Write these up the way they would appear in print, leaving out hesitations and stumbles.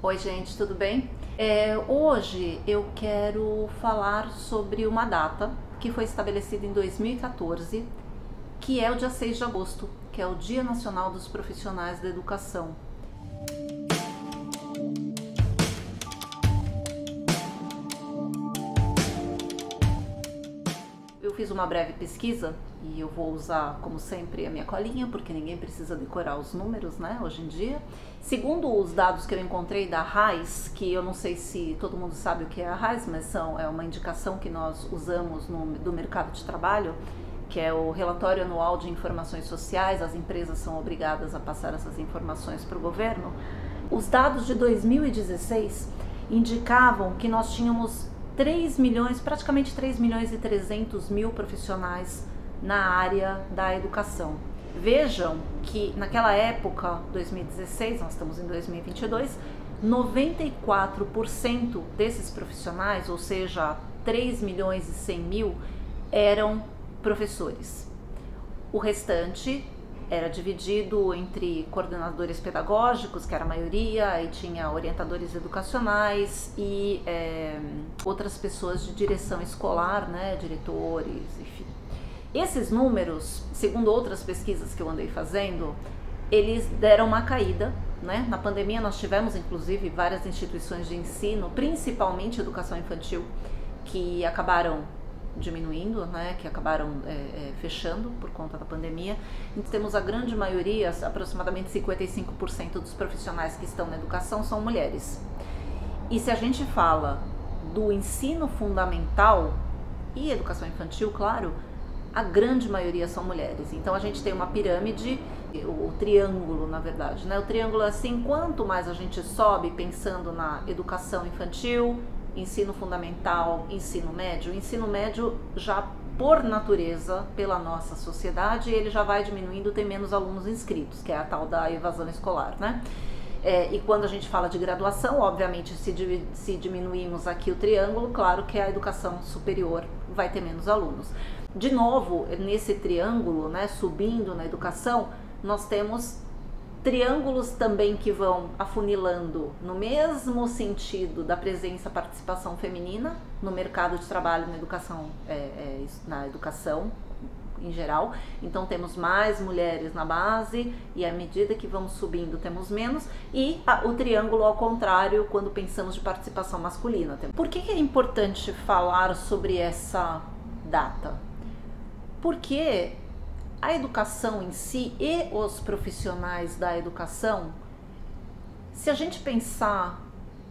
Oi gente, tudo bem? Hoje eu quero falar sobre uma data que foi estabelecida em 2014, que é o dia 6 de agosto, que é o Dia Nacional dos Profissionais da Educação. Eu fiz uma breve pesquisa e eu vou usar, como sempre, a minha colinha, porque ninguém precisa decorar os números, né, hoje em dia. Segundo os dados que eu encontrei da RAIS, que eu não sei se todo mundo sabe o que é a RAIS, mas é uma indicação que nós usamos do mercado de trabalho, que é o Relatório Anual de Informações Sociais. As empresas são obrigadas a passar essas informações para o governo. Os dados de 2016 indicavam que nós tínhamos 3 milhões, praticamente 3 milhões e 300 mil profissionais na área da educação. Vejam que naquela época, 2016, nós estamos em 2022, 94% desses profissionais, ou seja, 3 milhões e 100 mil, eram professores. O restante era dividido entre coordenadores pedagógicos, que era a maioria, e tinha orientadores educacionais e outras pessoas de direção escolar, né, diretores, enfim. Esses números, segundo outras pesquisas que eu andei fazendo, eles deram uma caída, né? Na pandemia nós tivemos inclusive várias instituições de ensino, principalmente educação infantil, que acabaram diminuindo, né, que acabaram fechando por conta da pandemia. Então temos a grande maioria, aproximadamente 55% dos profissionais que estão na educação são mulheres. E se a gente fala do ensino fundamental e educação infantil, claro, a grande maioria são mulheres. Então a gente tem uma pirâmide, o triângulo, na verdade, né? O triângulo é assim, quanto mais a gente sobe pensando na educação infantil, ensino fundamental, ensino médio. O ensino médio já por natureza, pela nossa sociedade, ele já vai diminuindo, tem menos alunos inscritos, que é a tal da evasão escolar, né? E quando a gente fala de graduação, obviamente, se diminuirmos aqui o triângulo, claro que a educação superior vai ter menos alunos. De novo, nesse triângulo, né, subindo na educação, nós temos triângulos também que vão afunilando no mesmo sentido da presença, participação feminina no mercado de trabalho, na educação em geral. Então temos mais mulheres na base e à medida que vamos subindo temos menos, e o triângulo ao contrário quando pensamos de participação masculina. Por que é importante falar sobre essa data? Porque a educação em si e os profissionais da educação, se a gente pensar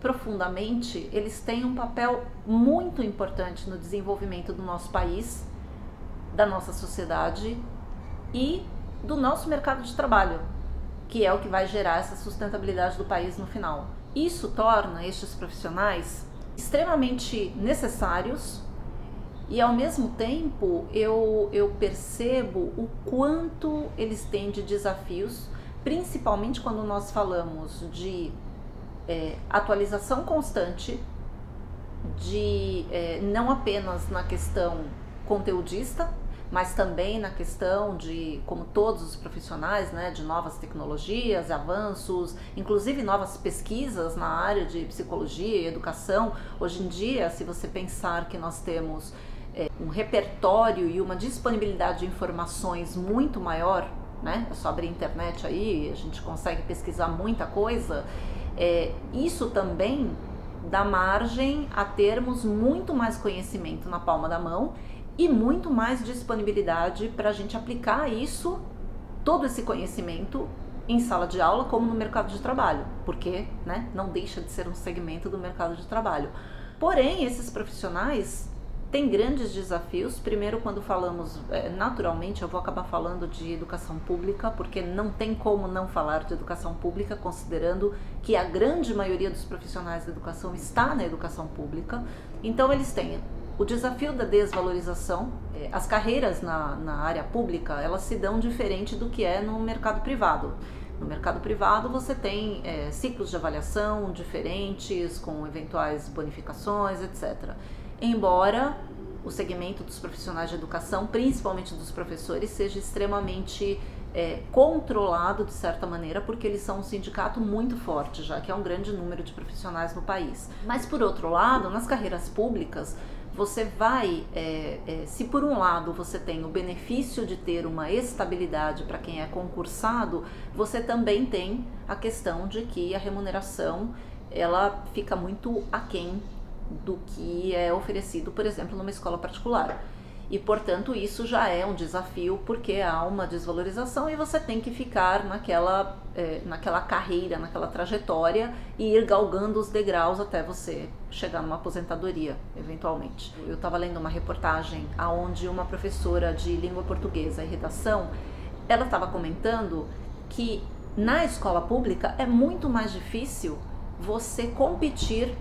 profundamente, eles têm um papel muito importante no desenvolvimento do nosso país, da nossa sociedade e do nosso mercado de trabalho, que é o que vai gerar essa sustentabilidade do país no final. Isso torna estes profissionais extremamente necessários. E ao mesmo tempo eu percebo o quanto eles têm de desafios, principalmente quando nós falamos de atualização constante, não apenas na questão conteudista, mas também na questão de, como todos os profissionais, né, de novas tecnologias, avanços, inclusive novas pesquisas na área de psicologia e educação. Hoje em dia, se você pensar que nós temos um repertório e uma disponibilidade de informações muito maior, né? É só abrir a internet aí, a gente consegue pesquisar muita coisa. Isso também dá margem a termos muito mais conhecimento na palma da mão e muito mais disponibilidade para a gente aplicar isso, todo esse conhecimento, em sala de aula como no mercado de trabalho, porque, né, não deixa de ser um segmento do mercado de trabalho. Porém, esses profissionais tem grandes desafios. Primeiro, quando falamos, naturalmente eu vou acabar falando de educação pública, porque não tem como não falar de educação pública, considerando que a grande maioria dos profissionais da educação está na educação pública. Então eles têm o desafio da desvalorização. As carreiras na área pública, elas se dão diferente do que é no mercado privado. No mercado privado você tem ciclos de avaliação diferentes, com eventuais bonificações, etc. Embora o segmento dos profissionais de educação, principalmente dos professores, seja extremamente controlado de certa maneira, porque eles são um sindicato muito forte, já que é um grande número de profissionais no país. Mas por outro lado, nas carreiras públicas, você vai, se por um lado você tem o benefício de ter uma estabilidade para quem é concursado, você também tem a questão de que a remuneração ela fica muito aquém do que é oferecido, por exemplo, numa escola particular. E, portanto, isso já é um desafio, porque há uma desvalorização e você tem que ficar naquela carreira, naquela trajetória e ir galgando os degraus até você chegar numa aposentadoria, eventualmente. Eu estava lendo uma reportagem onde uma professora de língua portuguesa e redação, ela estava comentando que na escola pública é muito mais difícil você competir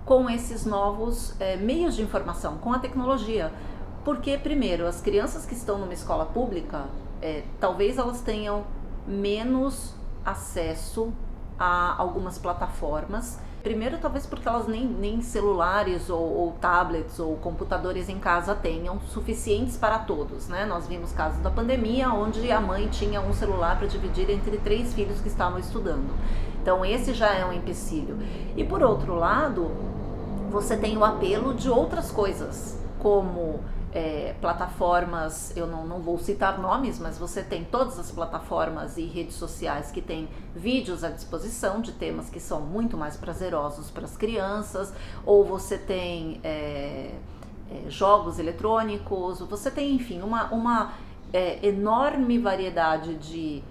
com esses novos meios de informação, com a tecnologia. Porque, primeiro, as crianças que estão numa escola pública, talvez elas tenham menos acesso a algumas plataformas. Primeiro, talvez porque elas nem celulares ou tablets ou computadores em casa tenham, suficientes para todos, né? Nós vimos casos da pandemia onde a mãe tinha um celular para dividir entre 3 filhos que estavam estudando. Então, esse já é um empecilho. E, por outro lado, você tem o apelo de outras coisas, como plataformas, eu não vou citar nomes, mas você tem todas as plataformas e redes sociais que têm vídeos à disposição de temas que são muito mais prazerosos para as crianças, ou você tem jogos eletrônicos, você tem, enfim, uma enorme variedade de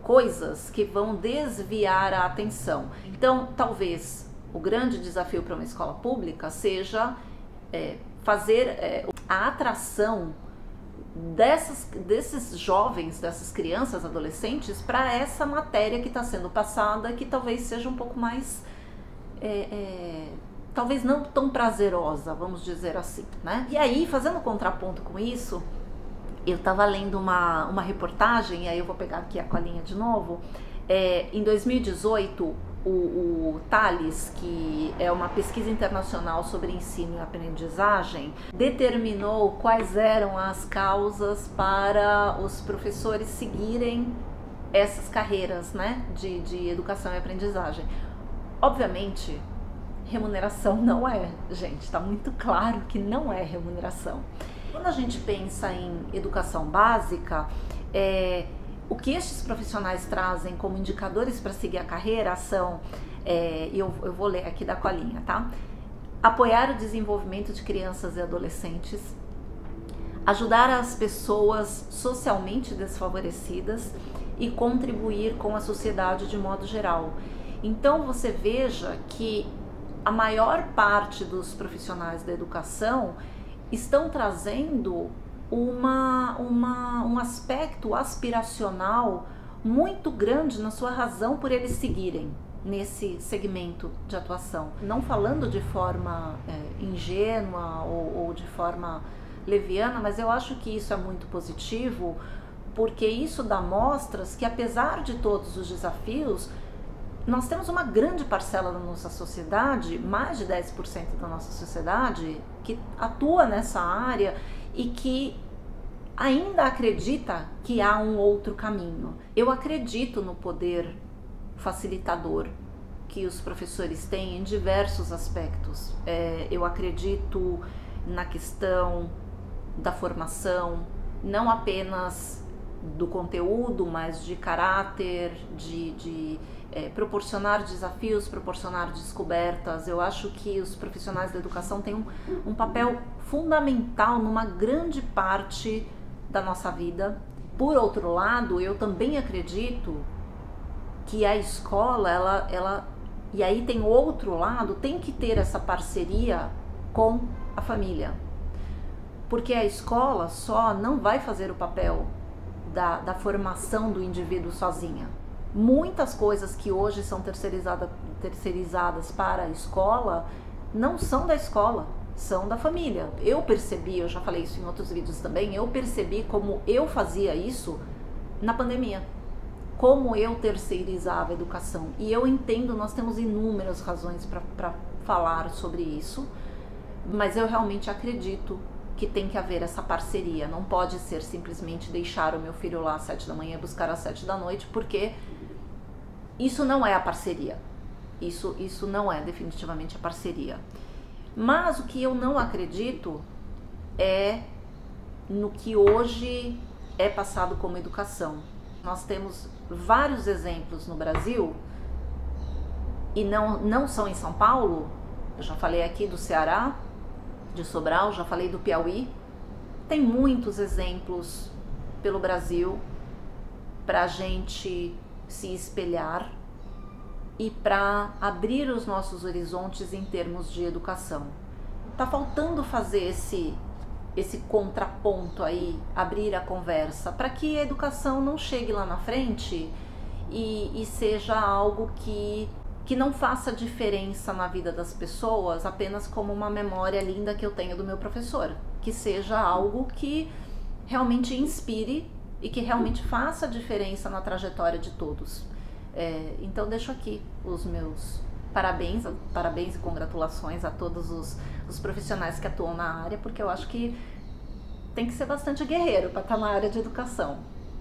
coisas que vão desviar a atenção. Então, talvez o grande desafio para uma escola pública seja fazer a atração desses jovens, dessas crianças, adolescentes, para essa matéria que está sendo passada, que talvez seja um pouco mais, talvez não tão prazerosa, vamos dizer assim, né? E aí, fazendo contraponto com isso, eu estava lendo uma reportagem, e aí eu vou pegar aqui a colinha de novo, em 2018, o Thales, que é uma pesquisa internacional sobre ensino e aprendizagem, determinou quais eram as causas para os professores seguirem essas carreiras, né, de educação e aprendizagem. Obviamente, remuneração não é, gente, está muito claro que não é remuneração. Quando a gente pensa em educação básica, o que estes profissionais trazem como indicadores para seguir a carreira são, eu vou ler aqui da colinha, tá? Apoiar o desenvolvimento de crianças e adolescentes, ajudar as pessoas socialmente desfavorecidas e contribuir com a sociedade de modo geral. Então você veja que a maior parte dos profissionais da educação estão trazendo um aspecto aspiracional muito grande na sua razão por eles seguirem nesse segmento de atuação. Não falando de forma ingênua ou de forma leviana, mas eu acho que isso é muito positivo, porque isso dá mostras que, apesar de todos os desafios, nós temos uma grande parcela da nossa sociedade, mais de 10% da nossa sociedade, que atua nessa área e que ainda acredita que há um outro caminho. Eu acredito no poder facilitador que os professores têm em diversos aspectos. Eu acredito na questão da formação, não apenas do conteúdo, mas de caráter, de proporcionar desafios, proporcionar descobertas. Eu acho que os profissionais da educação têm um papel fundamental numa grande parte da nossa vida. Por outro lado, eu também acredito que a escola, ela e aí tem outro lado, tem que ter essa parceria com a família. Porque a escola só não vai fazer o papel da formação do indivíduo sozinha. Muitas coisas que hoje são terceirizadas para a escola não são da escola, são da família. Eu percebi, eu já falei isso em outros vídeos também, eu percebi como eu fazia isso na pandemia. Como eu terceirizava a educação. E eu entendo, nós temos inúmeras razões para falar sobre isso, mas eu realmente acredito que tem que haver essa parceria. Não pode ser simplesmente deixar o meu filho lá às 7 da manhã e buscar às 7 da noite, porque isso não é a parceria. Isso não é definitivamente a parceria. Mas o que eu não acredito é no que hoje é passado como educação. Nós temos vários exemplos no Brasil, e não são em São Paulo. Eu já falei aqui do Ceará, de Sobral, já falei do Piauí. Tem muitos exemplos pelo Brasil para a gente se espelhar e para abrir os nossos horizontes em termos de educação. Tá faltando fazer esse contraponto aí, abrir a conversa, para que a educação não chegue lá na frente e seja algo que não faça diferença na vida das pessoas apenas como uma memória linda que eu tenho do meu professor. Que seja algo que realmente inspire e que realmente faça diferença na trajetória de todos. Então deixo aqui os meus parabéns e congratulações a todos os profissionais que atuam na área, porque eu acho que tem que ser bastante guerreiro para estar na área de educação,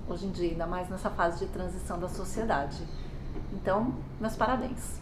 hoje em dia, ainda mais nessa fase de transição da sociedade. Então, meus parabéns.